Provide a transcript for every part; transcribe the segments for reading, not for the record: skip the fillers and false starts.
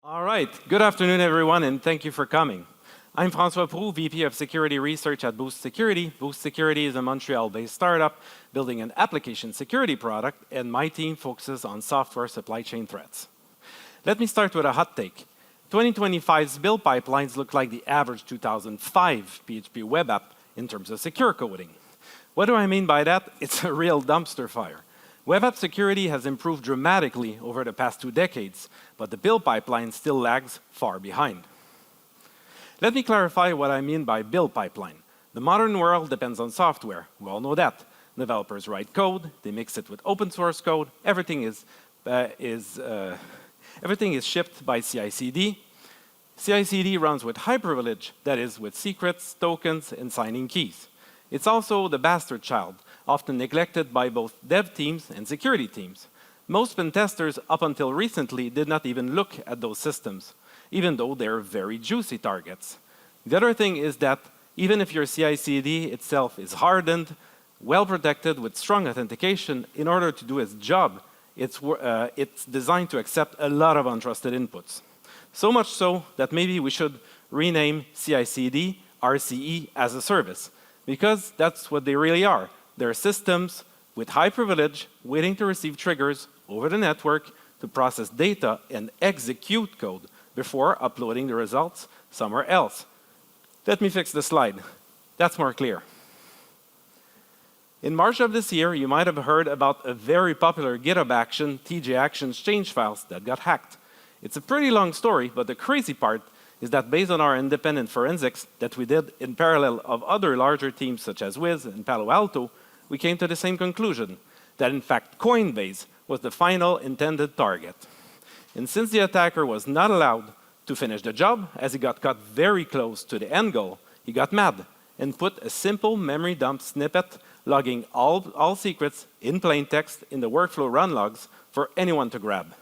All right. Good afternoon, everyone, and thank you for coming. I'm François Proulx, VP of Security Research at Boost Security. Boost Security is a Montreal-based startup building an application security product, and my team focuses on software supply chain threats. Let me start with a hot take. 2025's build pipelines look like the average 2005 PHP web app in terms of secure coding. What do I mean by that? It's a real dumpster fire. Web app security has improved dramatically over the past 2 decades, but the build pipeline still lags far behind. Let me clarify what I mean by build pipeline. The modern world depends on software. We all know that. Developers write code, they mix it with open source code, everything is shipped by CI/CD. CI/CD runs with high privilege, that is, with secrets, tokens, and signing keys. It's also the bastard child, often neglected by both dev teams and security teams. Most pen testers, up until recently, did not even look at those systems, even though they're very juicy targets. The other thing is that even if your CI/CD itself is hardened, well protected with strong authentication, in order to do its job, it's designed to accept a lot of untrusted inputs. So much so that maybe we should rename CI/CD RCE as a service, because that's what they really are. They're systems with high privilege waiting to receive triggers over the network to process data and execute code before uploading the results somewhere else. Let me fix the slide. That's more clear. In March of this year, you might have heard about a very popular GitHub action, TJ Actions change files that got hacked. It's a pretty long story, but the crazy part is that based on our independent forensics that we did in parallel of other larger teams such as Wiz and Palo Alto, we came to the same conclusion, that in fact Coinbase was the final intended target. And since the attacker was not allowed to finish the job, as he got caught very close to the end goal, he got mad and put a simple memory dump snippet logging all secrets in plain text in the workflow run logs for anyone to grab.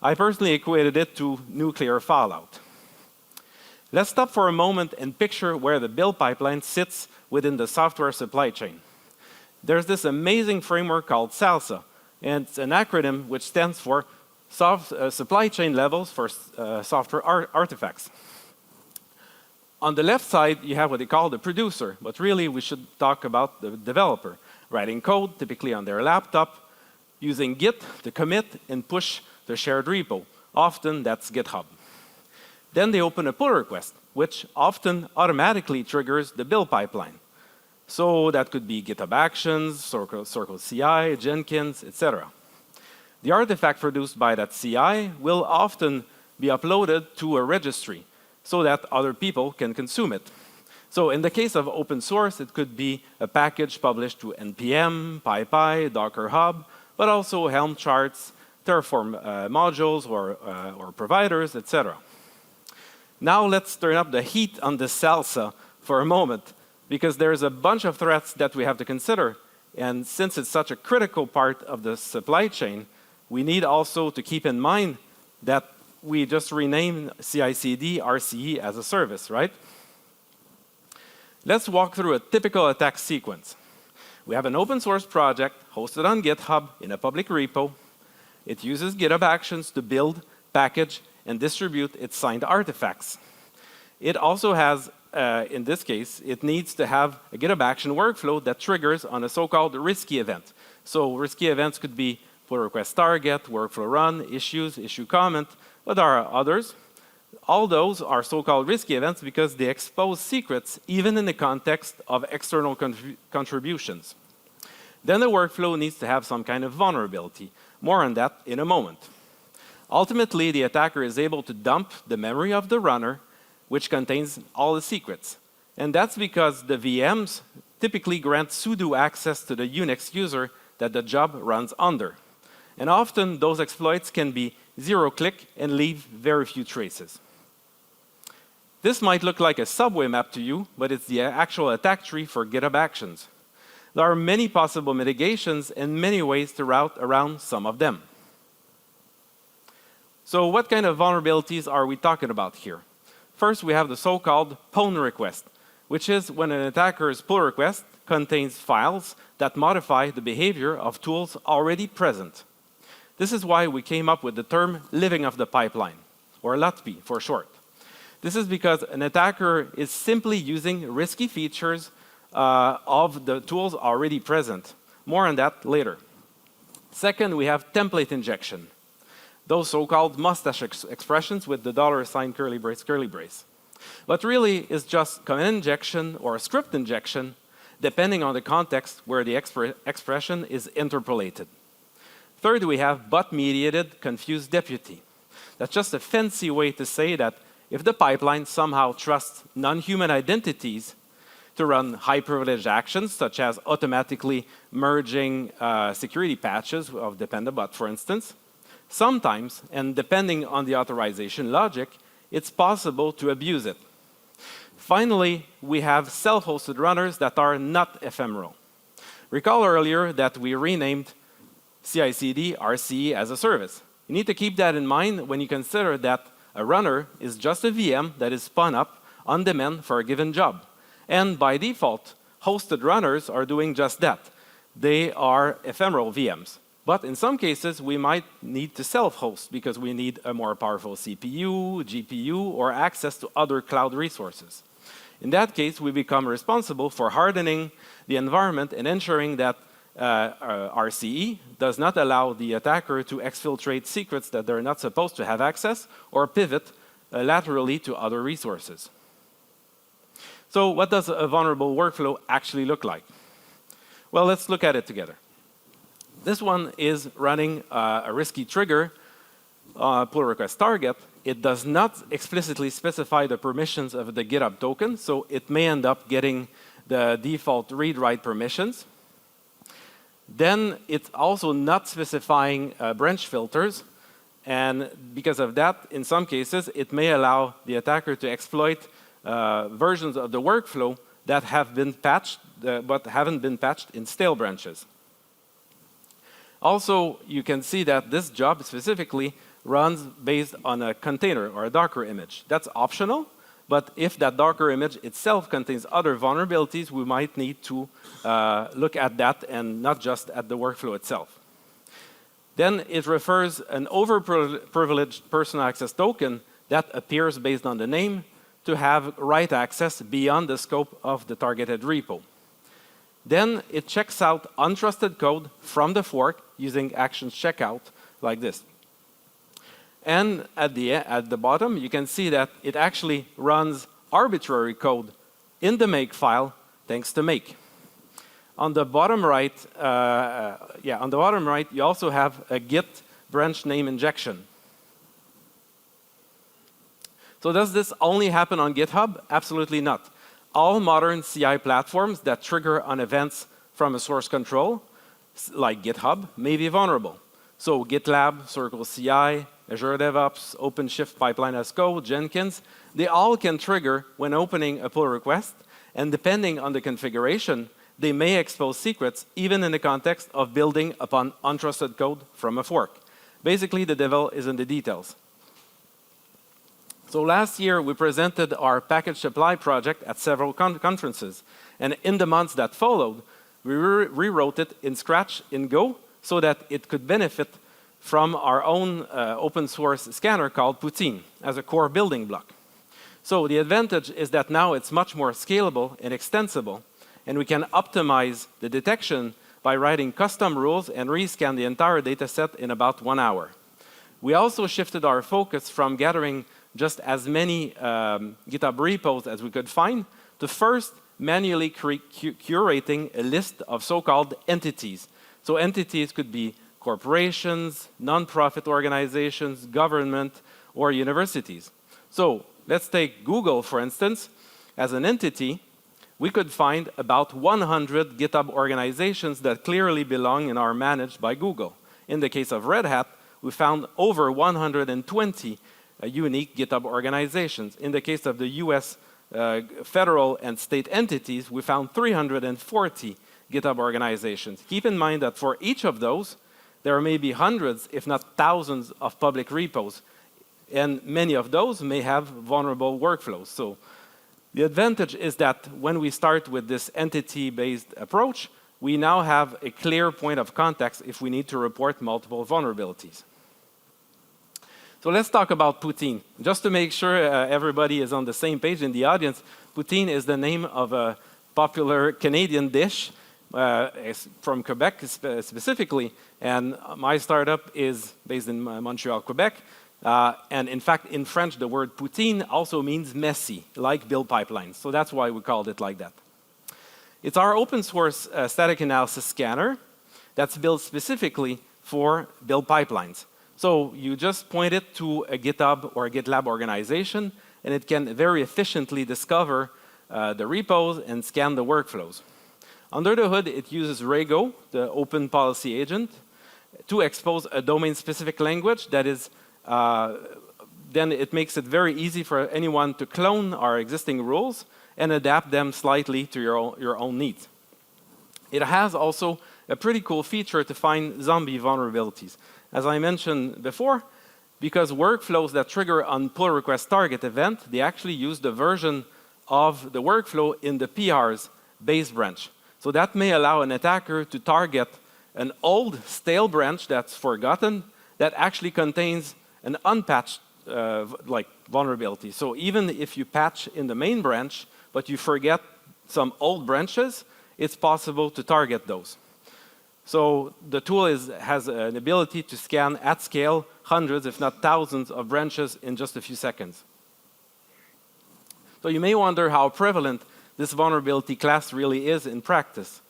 I personally equated it to nuclear fallout. Let's stop for a moment and picture where the build pipeline sits within the software supply chain. There's this amazing framework called SALSA, and it's an acronym which stands for Supply Chain Levels for Software Artifacts. On the left side, you have what they call the producer, but really we should talk about the developer, writing code, typically on their laptop, using Git to commit and push the shared repo. Often that's GitHub. Then they open a pull request, which often automatically triggers the build pipeline. So that could be GitHub Actions, Circle CI, Jenkins, etc. The artifact produced by that CI will often be uploaded to a registry so that other people can consume it. So in the case of open source, it could be a package published to NPM, PyPy, Docker Hub, but also Helm charts, Terraform modules or providers, etc. Now let's turn up the heat on the salsa for a moment, because there's a bunch of threats that we have to consider. And since it's such a critical part of the supply chain, we need also to keep in mind that we just renamed CI/CD RCE as a service, right? Let's walk through a typical attack sequence. We have an open source project hosted on GitHub in a public repo. It uses GitHub Actions to build, package, and distribute its signed artifacts. It also has, in this case, it needs to have a GitHub action workflow that triggers on a so-called risky event. So risky events could be pull request target, workflow run, issues, issue comment, but there are others. All those are so-called risky events because they expose secrets even in the context of external contributions. Then the workflow needs to have some kind of vulnerability. More on that in a moment. Ultimately, the attacker is able to dump the memory of the runner, which contains all the secrets. And that's because the VMs typically grant sudo access to the Unix user that the job runs under. And often, those exploits can be zero-click and leave very few traces. This might look like a subway map to you, but it's the actual attack tree for GitHub Actions. There are many possible mitigations and many ways to route around some of them. So what kind of vulnerabilities are we talking about here? First, we have the so-called pwn request, which is when an attacker's pull request contains files that modify the behavior of tools already present. This is why we came up with the term living off the pipeline, or LUTP for short. This is because an attacker is simply using risky features of the tools already present. More on that later. Second, we have template injection. Those so-called mustache expressions with the $ curly brace. But really is just command injection or script injection, depending on the context where the expression is interpolated. Third, we have bot-mediated confused deputy. That's just a fancy way to say that if the pipeline somehow trusts non-human identities to run high-privileged actions, such as automatically merging security patches of Dependabot, for instance, sometimes, and depending on the authorization logic, it's possible to abuse it. Finally, we have self-hosted runners that are not ephemeral. Recall earlier that we renamed CI/CD RCE as a service. You need to keep that in mind when you consider that a runner is just a VM that is spun up on demand for a given job. And by default, hosted runners are doing just that. They are ephemeral VMs. But in some cases, we might need to self-host because we need a more powerful CPU, GPU, or access to other cloud resources. In that case, we become responsible for hardening the environment and ensuring that RCE does not allow the attacker to exfiltrate secrets that they're not supposed to have access or pivot laterally to other resources. So what does a vulnerable workflow actually look like? Well, let's look at it together. This one is running a risky trigger pull request target. It does not explicitly specify the permissions of the GitHub token, so it may end up getting the default read-write permissions. Then it's also not specifying branch filters, and because of that, in some cases, it may allow the attacker to exploit versions of the workflow that have been patched, but haven't been patched in stale branches. Also, you can see that this job specifically runs based on a container or a Docker image. That's optional, but if that Docker image itself contains other vulnerabilities, we might need to look at that and not just at the workflow itself. Then it refers an overprivileged personal access token that appears based on the name to have write access beyond the scope of the targeted repo. Then it checks out untrusted code from the fork using actions checkout like this. And at the bottom, you can see that it actually runs arbitrary code in the make file thanks to make. On the bottom right, you also have a git branch name injection. So does this only happen on GitHub? Absolutely not. All modern CI platforms that trigger on events from a source control, like GitHub, may be vulnerable. So GitLab, Circle CI, Azure DevOps, OpenShift Pipeline as Code, Jenkins, they all can trigger when opening a pull request, and depending on the configuration, they may expose secrets even in the context of building upon untrusted code from a fork. Basically, the devil is in the details. So last year, we presented our package supply project at several conferences. And in the months that followed, we rewrote it in Scratch in Go so that it could benefit from our own open source scanner called Poutine as a core building block. So the advantage is that now it's much more scalable and extensible, and we can optimize the detection by writing custom rules and rescan the entire data set in about 1 hour. We also shifted our focus from gathering just as many GitHub repos as we could find to first manually curating a list of so-called entities. So entities could be corporations, non-profit organizations, government, or universities. So let's take Google, for instance. As an entity, we could find about 100 GitHub organizations that clearly belong and are managed by Google. In the case of Red Hat, we found over 120 unique GitHub organizations. In the case of the US federal and state entities, we found 340 GitHub organizations. Keep in mind that for each of those, there may be hundreds, if not thousands, of public repos. And many of those may have vulnerable workflows. So the advantage is that when we start with this entity-based approach, we now have a clear point of context if we need to report multiple vulnerabilities. So let's talk about poutine. Just to make sure everybody is on the same page in the audience, poutine is the name of a popular Canadian dish from Quebec specifically, and my startup is based in Montreal, Quebec. And in fact, in French, the word poutine also means messy, like build pipelines. So that's why we called it like that. It's our open source static analysis scanner that's built specifically for build pipelines. So you just point it to a GitHub or a GitLab organization, and it can very efficiently discover the repos and scan the workflows. Under the hood, it uses Rego, the open policy agent, to expose a domain-specific language that is then it makes it very easy for anyone to clone our existing rules and adapt them slightly to your own needs. It has also a pretty cool feature to find zombie vulnerabilities. As I mentioned before, because workflows that trigger on pull request target event, they actually use the version of the workflow in the PR's base branch. So that may allow an attacker to target an old stale branch that's forgotten that actually contains an unpatched vulnerability. So even if you patch in the main branch, but you forget some old branches, it's possible to target those. So the tool has an ability to scan at scale hundreds, if not thousands, of branches in just a few seconds. So you may wonder how prevalent this vulnerability class really is in practice.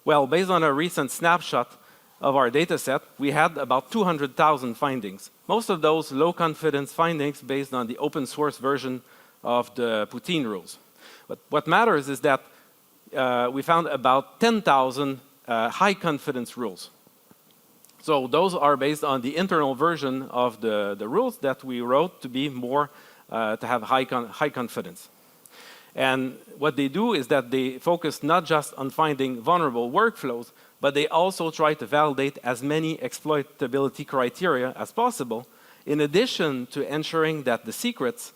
Well, based on a recent snapshot of our data set, we had about 200,000 findings. Most of those low confidence findings based on the open source version of the poutine rules. But what matters is that we found about 10,000 high confidence rules. So those are based on the internal version of the rules that we wrote to be more, to have high confidence. And what they do is that they focus not just on finding vulnerable workflows, but they also try to validate as many exploitability criteria as possible, in addition to ensuring that the secrets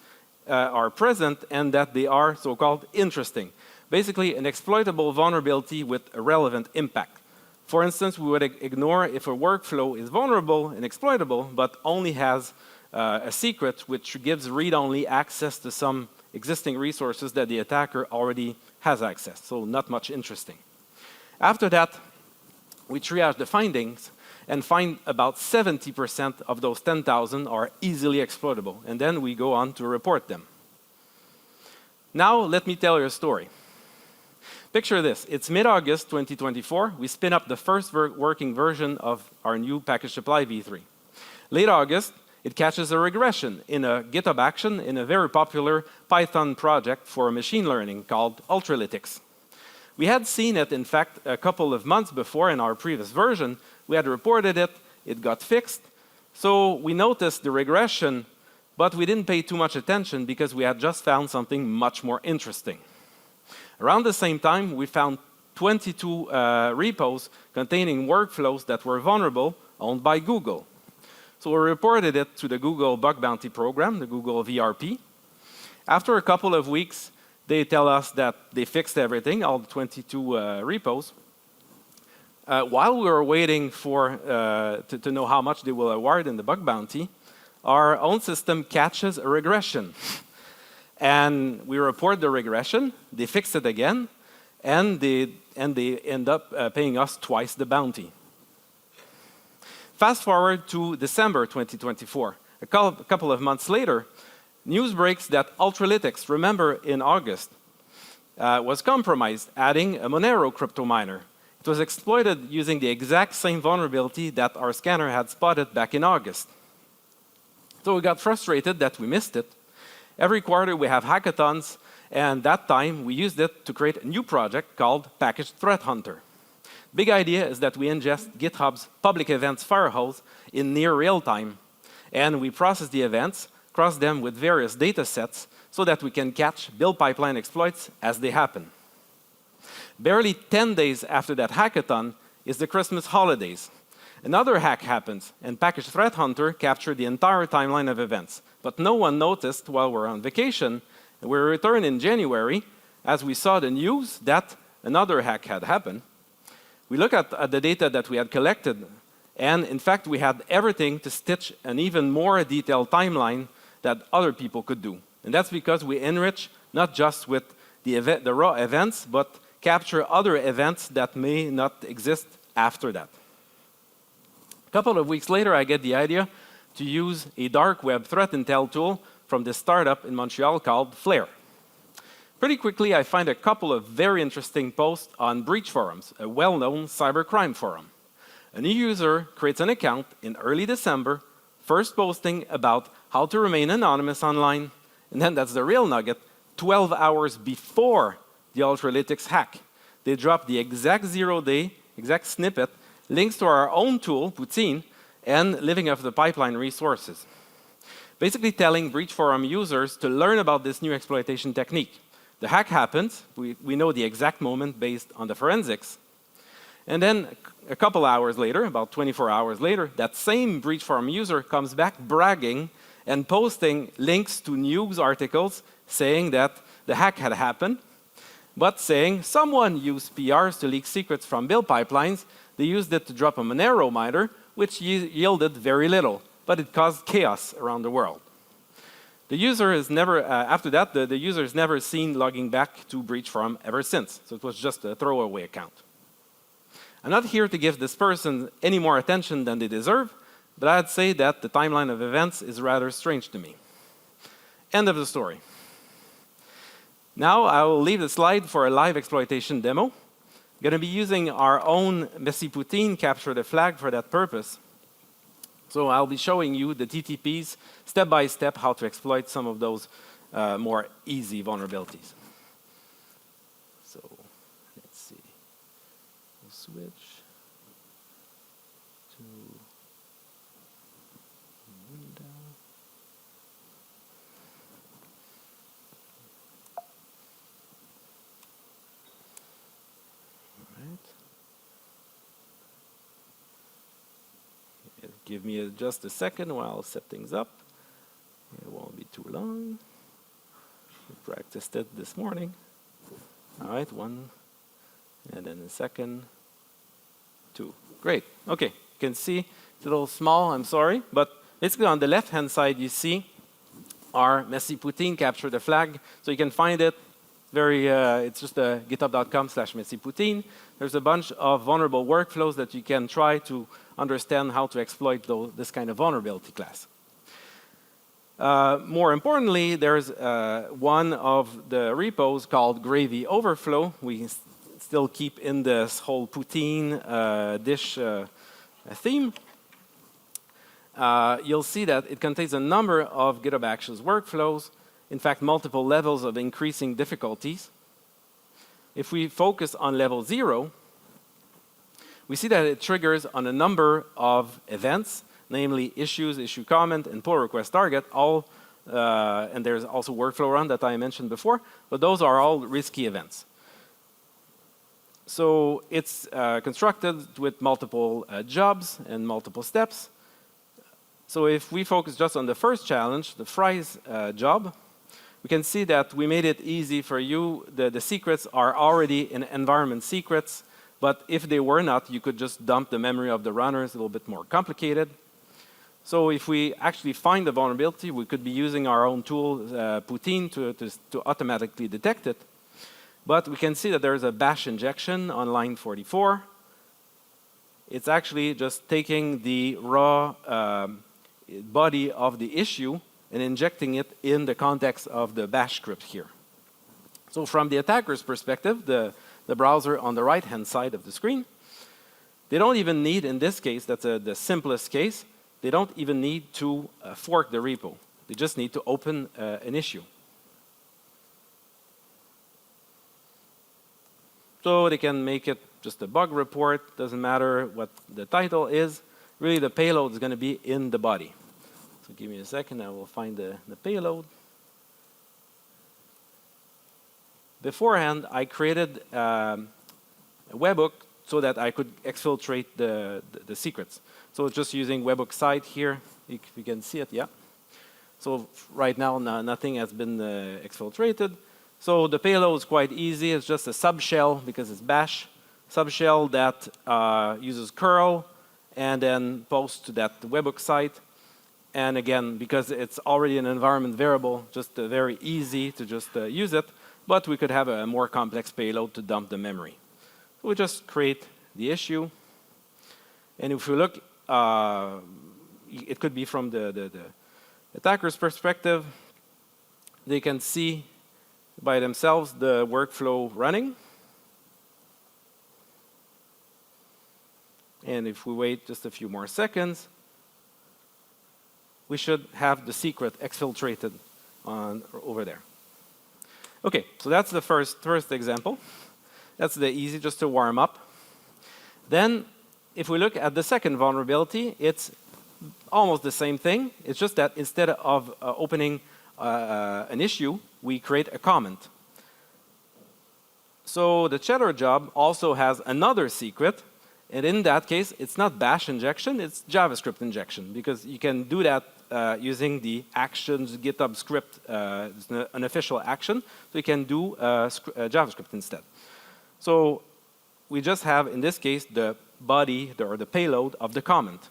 are present and that they are so-called interesting. Basically, an exploitable vulnerability with a relevant impact. For instance, we would ignore if a workflow is vulnerable and exploitable, but only has a secret which gives read-only access to some existing resources that the attacker already has access. So not much interesting. After that, we triage the findings and find about 70% of those 10,000 are easily exploitable. And then we go on to report them. Now, let me tell you a story. Picture this. It's mid-August 2024. We spin up the first working version of our new package supply v3. Late August, it catches a regression in a GitHub action in a very popular Python project for machine learning called Ultralytics. We had seen it, in fact, a couple of months before in our previous version. We had reported it, it got fixed. So we noticed the regression, but we didn't pay too much attention because we had just found something much more interesting. Around the same time, we found 22 repos containing workflows that were vulnerable, owned by Google. So we reported it to the Google Bug Bounty Program, the Google VRP. After a couple of weeks, they tell us that they fixed everything, all the 22 repos. While we were waiting for to know how much they will award in the bug bounty, our own system catches a regression. And we report the regression, they fix it again, and they end up paying us twice the bounty. Fast forward to December 2024. A couple of months later, news breaks that Ultralytics, remember in August, was compromised, adding a Monero crypto miner. It was exploited using the exact same vulnerability that our scanner had spotted back in August. So we got frustrated that we missed it. Every quarter we have hackathons, and that time we used it to create a new project called Package Threat Hunter. Big idea is that we ingest GitHub's public events firehose in near real time, and we process the events, cross them with various data sets so that we can catch build pipeline exploits as they happen. Barely 10 days after that hackathon is the Christmas holidays. Another hack happens, and Package Threat Hunter captured the entire timeline of events. But no one noticed while we're on vacation, and we returned in January as we saw the news that another hack had happened. We look at the data that we had collected, And in fact, we had everything to stitch an even more detailed timeline that other people could do. And that's because we enrich not just with the raw events, but capture other events that may not exist after that. A couple of weeks later, I get the idea to use a dark web threat intel tool from this startup in Montreal called Flare. Pretty quickly, I find a couple of very interesting posts on Breach Forums, a well-known cybercrime forum. A new user creates an account in early December, first posting about how to remain anonymous online, and then that's the real nugget, 12 hours before the Ultralytics hack. They drop the exact 0-day, exact snippet, links to our own tool, Poutine, and living off the pipeline resources. Basically telling Breach Forum users to learn about this new exploitation technique. The hack happens, we know the exact moment based on the forensics, and then a couple hours later, about 24 hours later, that same Breach Forum user comes back bragging and posting links to news articles saying that the hack had happened, but saying someone used PRs to leak secrets from build pipelines. They used it to drop a Monero miner, which yielded very little, but it caused chaos around the world. The user is never, after that, the user is never seen logging back to Breach Forum ever since, so it was just a throwaway account. I'm not here to give this person any more attention than they deserve, but I'd say that the timeline of events is rather strange to me. End of the story. Now I will leave the slide for a live exploitation demo. I'm going to be using our own messy Poutine capture the flag for that purpose. So I'll be showing you the TTPs step by step how to exploit some of those more easy vulnerabilities. So let's see. We'll switch to window. All right. Give me just a second while I'll set things up. It won't be too long. We practiced it this morning. All right, one, and then a second, two. Great. Okay, you can see it's a little small, I'm sorry, but basically on the left-hand side you see our messy Poutine capture the flag. So you can find it it's just github.com/messypoutine. There's a bunch of vulnerable workflows that you can try to understand how to exploit this kind of vulnerability class. More importantly, there's one of the repos called Gravy Overflow. We still keep in this whole Poutine dish theme. You'll see that it contains a number of GitHub Actions workflows. In fact, multiple levels of increasing difficulties. If we focus on level 0, we see that it triggers on a number of events, namely issues, issue comment, and pull request target, and there's also workflow run that I mentioned before, but those are all risky events. So it's constructed with multiple jobs and multiple steps. So if we focus just on the first challenge, the fries job, we can see that we made it easy for you. The secrets are already in environment secrets, but if they were not, you could just dump the memory of the runner. It's a little bit more complicated. So if we actually find the vulnerability, we could be using our own tool, Poutine, to automatically detect it. But we can see that there's a bash injection on line 44. It's actually just taking the raw body of the issue and injecting it in the context of the bash script here. So from the attacker's perspective, the browser on the right-hand side of the screen, they don't even need, in this case, that's the simplest case, they don't even need to fork the repo. They just need to open an issue. So they can make it just a bug report, doesn't matter what the title is. Really, the payload is going to be in the body. So give me a second, I will find the payload. Beforehand, I created a webhook so that I could exfiltrate the secrets. So just using webhook site here, if you can see it, yeah. So right now, nothing has been exfiltrated. So the payload is quite easy. It's just a subshell because it's bash. Subshell that uses curl and then post to that webhook site. And again, because it's already an environment variable, just very easy to just use it, but we could have a more complex payload to dump the memory. So we just create the issue, and if we look, it could be from the attacker's perspective. They can see by themselves the workflow running. And if we wait just a few more seconds, we should have the secret exfiltrated over there. Okay, so that's the first example. That's the easy, just to warm up. Then, if we look at the second vulnerability, it's almost the same thing. It's just that instead of opening an issue, we create a comment. So the cheddar job also has another secret, and in that case, it's not bash injection, it's JavaScript injection, because you can do that using the actions GitHub script. It's an official action, so you can do JavaScript instead. So we just have, in this case, the body or the payload of the comment.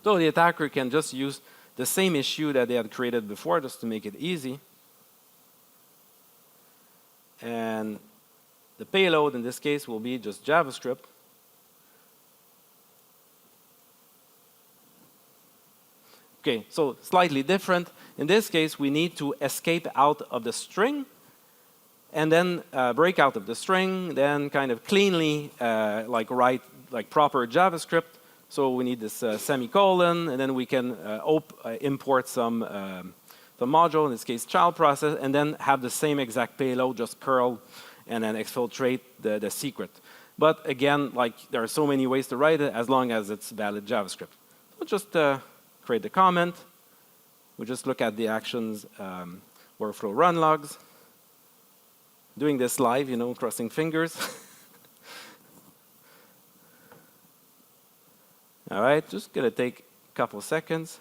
So the attacker can just use the same issue that they had created before, just to make it easy. And the payload in this case will be just JavaScript. Okay, so slightly different. In this case, we need to escape out of the string, and then break out of the string, then kind of cleanly write like proper JavaScript. So we need this semicolon, and then we can import some module, in this case child process, and then have the same exact payload, just curl, and then exfiltrate the secret. But again, like there are so many ways to write it, as long as it's valid JavaScript. We'll just create the comment. We just look at the actions workflow run logs. Doing this live, you know, crossing fingers. All right, just gonna take a couple seconds.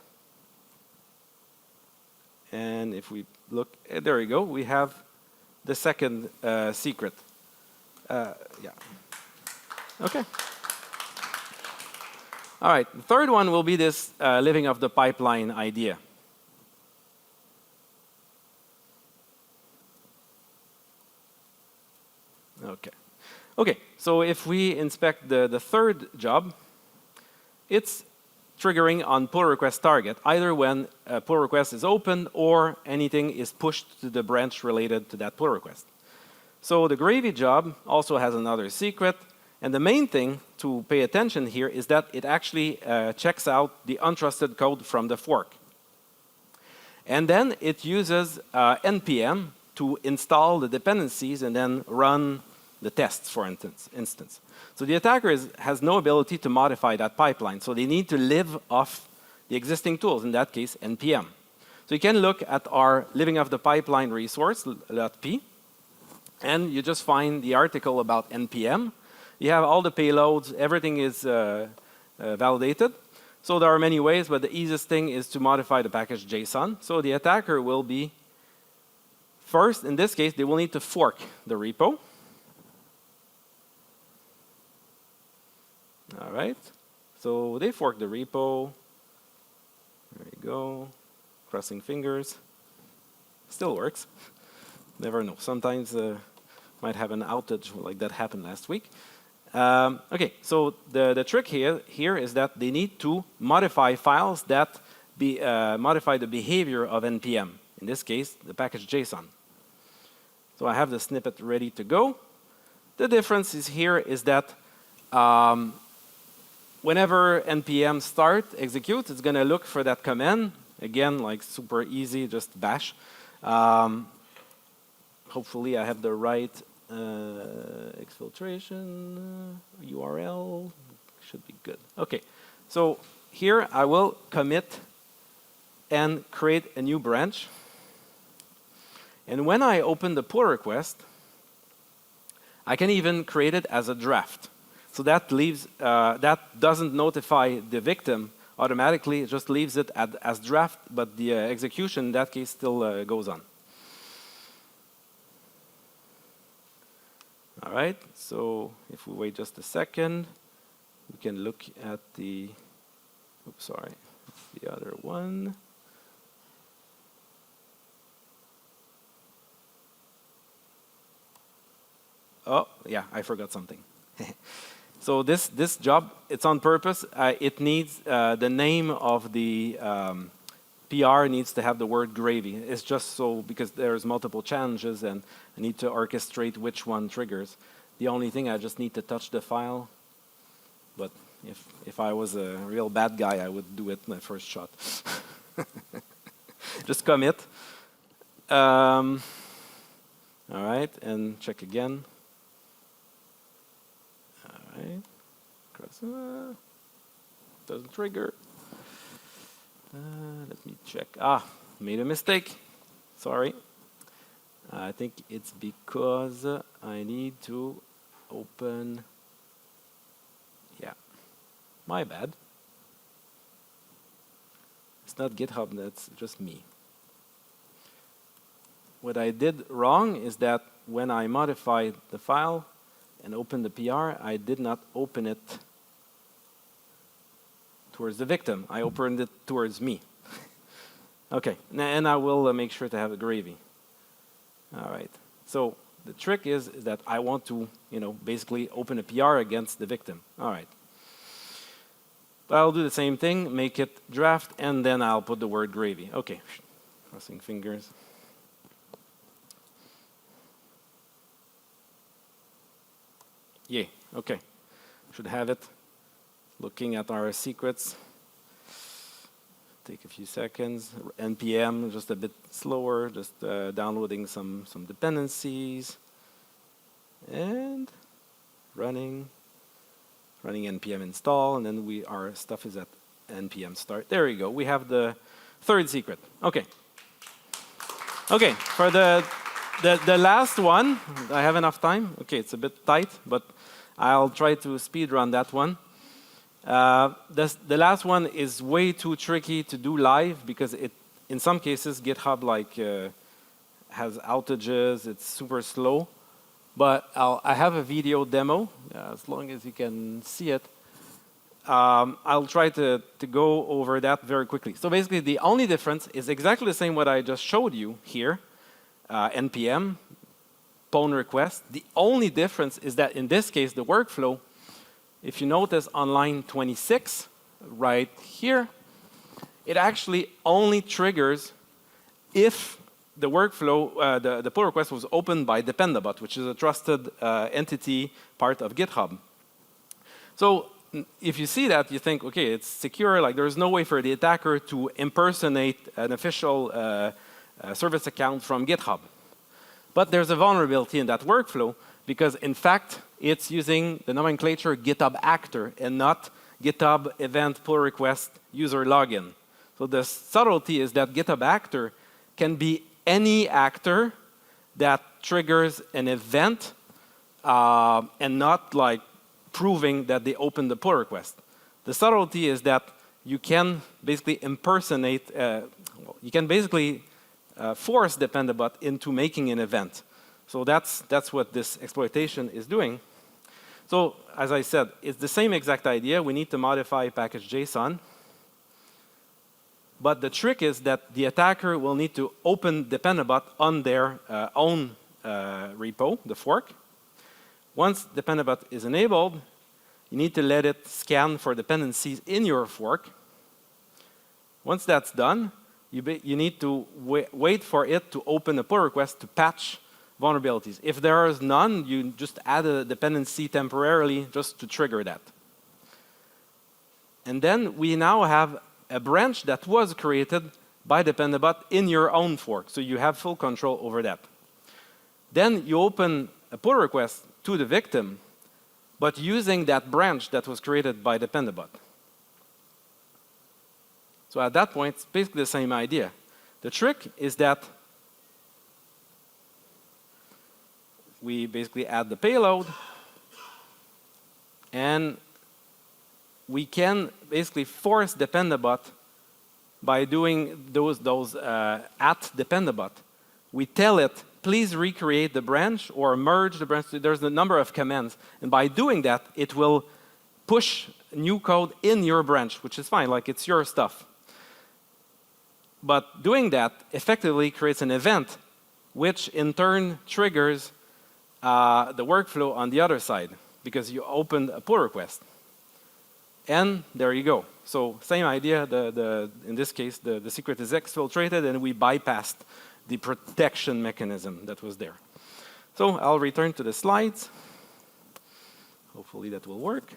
And if we look, there we go, we have the second secret. Yeah. Okay. All right, the third one will be this living of the pipeline idea. Okay. Okay, so if we inspect the third job, it's triggering on pull request target, either when a pull request is open or anything is pushed to the branch related to that pull request. So the gravy job also has another secret, and the main thing to pay attention here is that it actually checks out the untrusted code from the fork. And then it uses npm to install the dependencies and then run the tests, for instance. So the attacker has no ability to modify that pipeline. So they need to live off the existing tools, in that case, npm. So you can look at our living off the pipeline resource, .p, and you just find the article about npm. You have all the payloads, everything is validated. So there are many ways, but the easiest thing is to modify the package JSON. So the attacker will be, first, in this case, they will need to fork the repo. All right, so they fork the repo. There you go, crossing fingers. Still works. Never know. Sometimes might have an outage like that happened last week. Okay, so the trick here is that they need to modify files that modify the behavior of npm. In this case, the package JSON. So I have the snippet ready to go. The difference is here is that whenever npm start execute, it's going to look for that command. Again, like super easy, just bash. Hopefully, I have the right exfiltration URL. Should be good. Okay, so here I will commit and create a new branch. And when I open the pull request, I can even create it as a draft. So that leaves that doesn't notify the victim automatically. It just leaves it as draft, but the execution in that case still goes on. All right. So if we wait just a second, we can look at the, oops, sorry, the other one. Oh, yeah, I forgot something. So this job, it's on purpose. It needs the name of the PR needs to have the word gravy. It's just so because there's multiple challenges and I need to orchestrate which one triggers. The only thing, I just need to touch the file. But if I was a real bad guy, I would do it in my first shot. Just commit. All right, and check again. All right. Doesn't trigger. Let me check. Made a mistake. Sorry. I think it's because I need to open. Yeah, my bad. It's not GitHub, that's just me. What I did wrong is that when I modified the file and opened the PR, I did not open it towards the victim. I opened it towards me. Okay, and I will make sure to have a gravy. All right. So the trick is that I want to, basically open a PR against the victim. All right. But I'll do the same thing, make it draft, and then I'll put the word gravy. Okay. Crossing fingers. Yay. Okay. Should have it. Looking at our secrets. Take a few seconds. NPM, just a bit slower, just downloading some dependencies. And running npm install, and then our stuff is at npm start. There we go. We have the third secret. Okay. Okay, for the last one, I have enough time. Okay, it's a bit tight, but I'll try to speed run that one. The last one is way too tricky to do live because in some cases, GitHub has outages, it's super slow. But I have a video demo, as long as you can see it. I'll try to go over that very quickly. So basically, the only difference is exactly the same what I just showed you here, NPM, PON request. The only difference is that in this case, the workflow, if you notice on line 26, right here, it actually only triggers if the workflow, the pull request was opened by Dependabot, which is a trusted entity part of GitHub. So if you see that, you think, okay, it's secure, like there's no way for the attacker to impersonate an official service account from GitHub. But there's a vulnerability in that workflow because, in fact, it's using the nomenclature GitHub actor and not GitHub event pull request user login. So the subtlety is that GitHub actor can be any actor that triggers an event and not like proving that they opened the pull request. The subtlety is that you can basically impersonate, you can basically force Dependabot into making an event. So that's what this exploitation is doing. So as I said, it's the same exact idea. We need to modify package JSON. But the trick is that the attacker will need to open Dependabot on their own repo, the fork. Once Dependabot is enabled, you need to let it scan for dependencies in your fork. Once that's done, you need to wait for it to open a pull request to patch vulnerabilities. If there is none, you just add a dependency temporarily just to trigger that. And then we now have a branch that was created by Dependabot in your own fork. So you have full control over that. Then you open a pull request to the victim, but using that branch that was created by Dependabot. So at that point, it's basically the same idea. The trick is that we basically add the payload, and we can basically force Dependabot by doing those at Dependabot. We tell it, please recreate the branch or merge the branch. There's a number of commands. And by doing that, it will push new code in your branch, which is fine, like it's your stuff. But doing that effectively creates an event, which in turn triggers the workflow on the other side, because you opened a pull request. And there you go. So same idea, in this case, the secret is exfiltrated, and we bypassed the protection mechanism that was there. So I'll return to the slides. Hopefully that will work.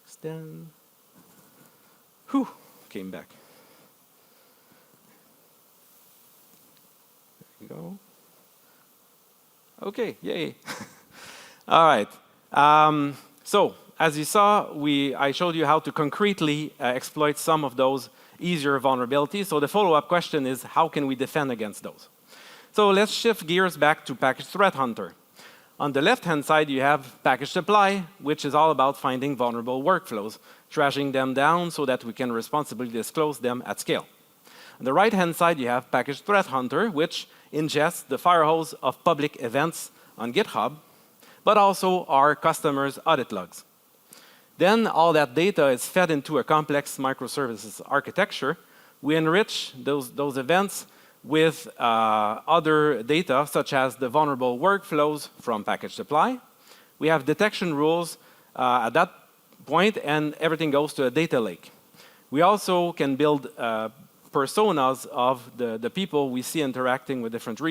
Extend. Whew, came back. There you go. Okay, yay. All right. So as you saw, I showed you how to concretely exploit some of those easier vulnerabilities. So the follow-up question is, how can we defend against those? So let's shift gears back to Package Threat Hunter. On the left-hand side, you have Package Supply, which is all about finding vulnerable workflows, trashing them down so that we can responsibly disclose them at scale. On the right-hand side, you have Package Threat Hunter, which ingests the fire hose of public events on GitHub, but also our customers' audit logs. Then all that data is fed into a complex microservices architecture. We enrich those events with other data, such as the vulnerable workflows from Package Supply. We have detection rules at that point, and everything goes to a data lake. We also can build personas of the people we see interacting with different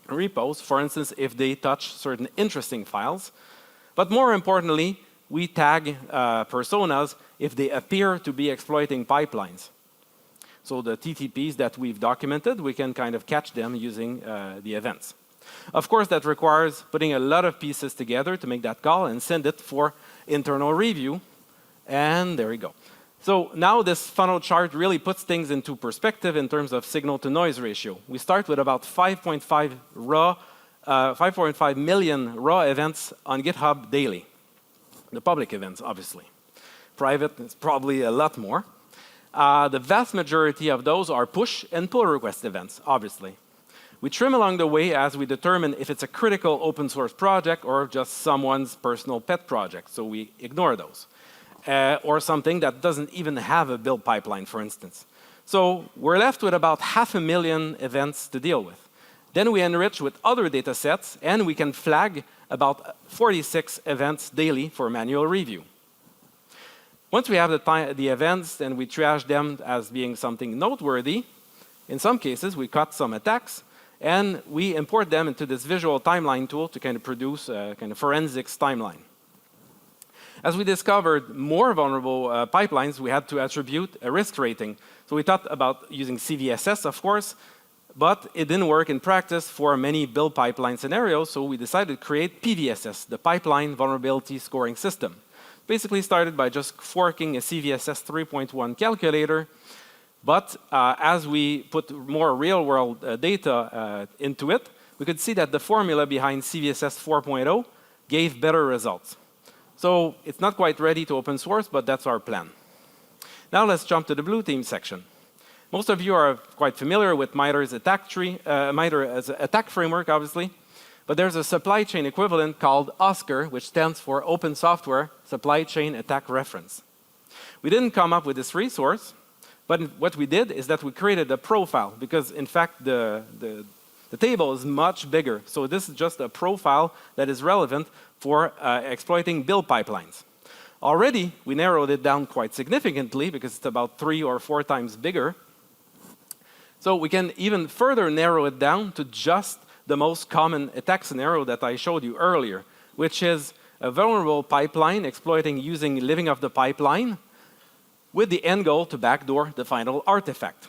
repos, for instance, if they touch certain interesting files. But more importantly, we tag personas if they appear to be exploiting pipelines. So the TTPs that we've documented, we can kind of catch them using the events. Of course, that requires putting a lot of pieces together to make that call and send it for internal review. And there we go. So now this funnel chart really puts things into perspective in terms of signal-to-noise ratio. We start with about 5.5 million raw events on GitHub daily. The public events, obviously. Private is probably a lot more. The vast majority of those are push and pull request events, obviously. We trim along the way as we determine if it's a critical open source project or just someone's personal pet project, so we ignore those. Or something that doesn't even have a build pipeline, for instance. So we're left with about 500,000 events to deal with. Then we enrich with other data sets, and we can flag about 46 events daily for manual review. Once we have the events and we triage them as being something noteworthy, in some cases we cut some attacks, and we import them into this visual timeline tool to kind of produce a kind of forensics timeline. As we discovered more vulnerable pipelines, we had to attribute a risk rating. So we thought about using CVSS, of course, but it didn't work in practice for many build pipeline scenarios, so we decided to create PVSS, the Pipeline Vulnerability Scoring System. Basically started by just forking a CVSS 3.1 calculator, but as we put more real-world data into it, we could see that the formula behind CVSS 4.0 gave better results. So it's not quite ready to open source, but that's our plan. Now let's jump to the blue team section. Most of you are quite familiar with MITRE's attack tree, MITRE as an attack framework, obviously. But there's a supply chain equivalent called OSCAR, which stands for Open Software Supply Chain Attack Reference. We didn't come up with this resource, but what we did is that we created a profile, because in fact the table is much bigger. So this is just a profile that is relevant for exploiting build pipelines. Already, we narrowed it down quite significantly because it's about 3 or 4 times bigger. So we can even further narrow it down to just the most common attack scenario that I showed you earlier, which is a vulnerable pipeline exploiting using living of the pipeline with the end goal to backdoor the final artifact.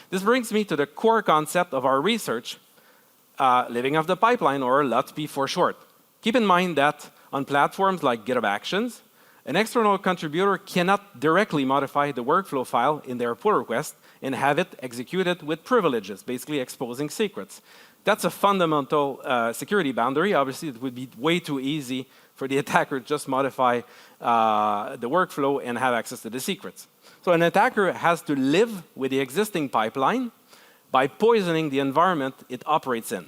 This brings me to the core concept of our research, living of the pipeline, or LOTP for short. Keep in mind that on platforms like GitHub Actions, an external contributor cannot directly modify the workflow file in their pull request and have it executed with privileges, basically exposing secrets. That's a fundamental security boundary. Obviously, it would be way too easy for the attacker to just modify the workflow and have access to the secrets. So an attacker has to live with the existing pipeline by poisoning the environment it operates in.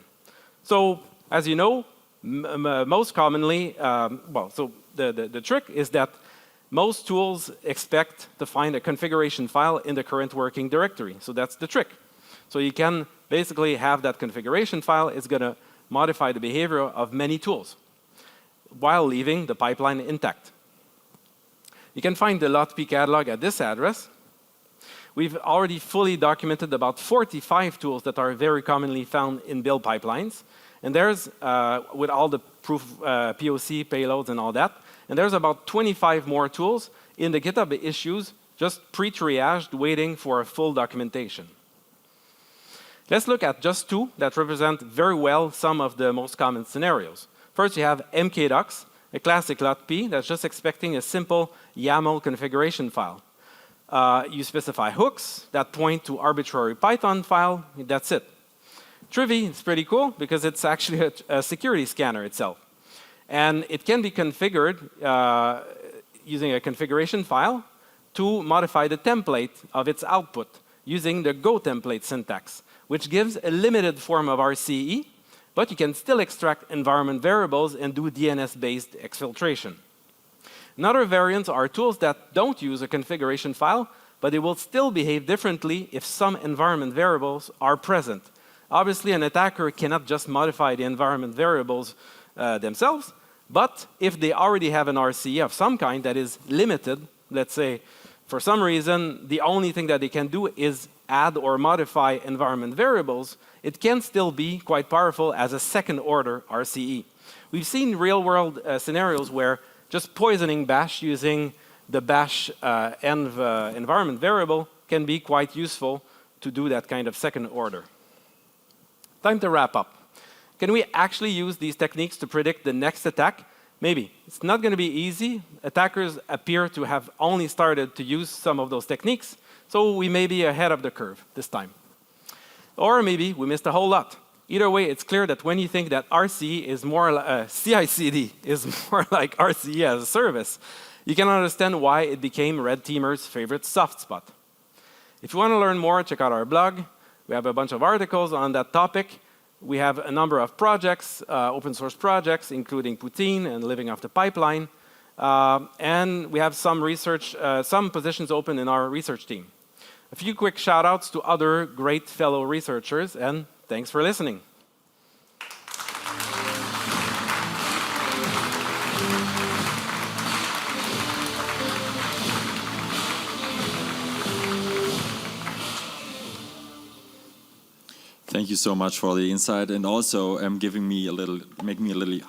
So, as you know, Most commonly, so the trick is that most tools expect to find a configuration file in the current working directory. So that's the trick. So you can basically have that configuration file. It's going to modify the behavior of many tools while leaving the pipeline intact. You can find the .p catalog at this address. We've already fully documented about 45 tools that are very commonly found in build pipelines. And there's, with all the proof POC payloads and all that, and there's about 25 more tools in the GitHub issues, just pre-triaged, waiting for a full documentation. Let's look at just two that represent very well some of the most common scenarios. First, you have mkdocs, a classic .p that's just expecting a simple YAML configuration file. You specify hooks that point to arbitrary Python file, that's it. Trivy is pretty cool because it's actually a security scanner itself. And it can be configured using a configuration file to modify the template of its output using the Go template syntax, which gives a limited form of RCE, but you can still extract environment variables and do DNS-based exfiltration. Another variants are tools that don't use a configuration file, but they will still behave differently if some environment variables are present. Obviously, an attacker cannot just modify the environment variables themselves, but if they already have an RCE of some kind that is limited, let's say, for some reason, the only thing that they can do is add or modify environment variables, it can still be quite powerful as a second-order RCE. We've seen real-world scenarios where just poisoning bash using the bash env environment variable can be quite useful to do that kind of second order. Time to wrap up. Can we actually use these techniques to predict the next attack? Maybe. It's not going to be easy. Attackers appear to have only started to use some of those techniques, so we may be ahead of the curve this time. Or maybe we missed a whole lot. Either way, it's clear that when you think that RCE is more CI/CD is more like RCE as a service, you can understand why it became red teamers' favorite soft spot. If you want to learn more, check out our blog. We have a bunch of articles on that topic. We have a number of projects, open source projects, including Poutine and Living Off the Pipeline. And we have some research, some positions open in our research team. A few quick shout outs to other great fellow researchers, and thanks for listening. Thank you so much for the insight, and also making me a little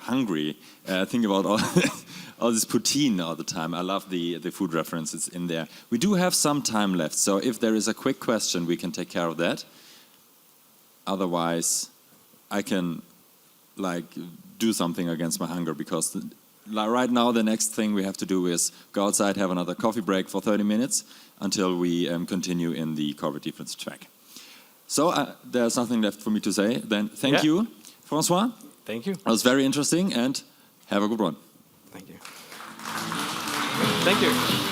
hungry. Think about all this poutine all the time. I love the food references in there. We do have some time left, so if there is a quick question, we can take care of that. Otherwise, I can do something against my hunger, because right now the next thing we have to do is go outside, have another coffee break for 30 minutes until we continue in the corporate defense track. So there's nothing left for me to say. Then thank you, Francois. Thank you. It was very interesting, and have a good one. Thank you. Thank you.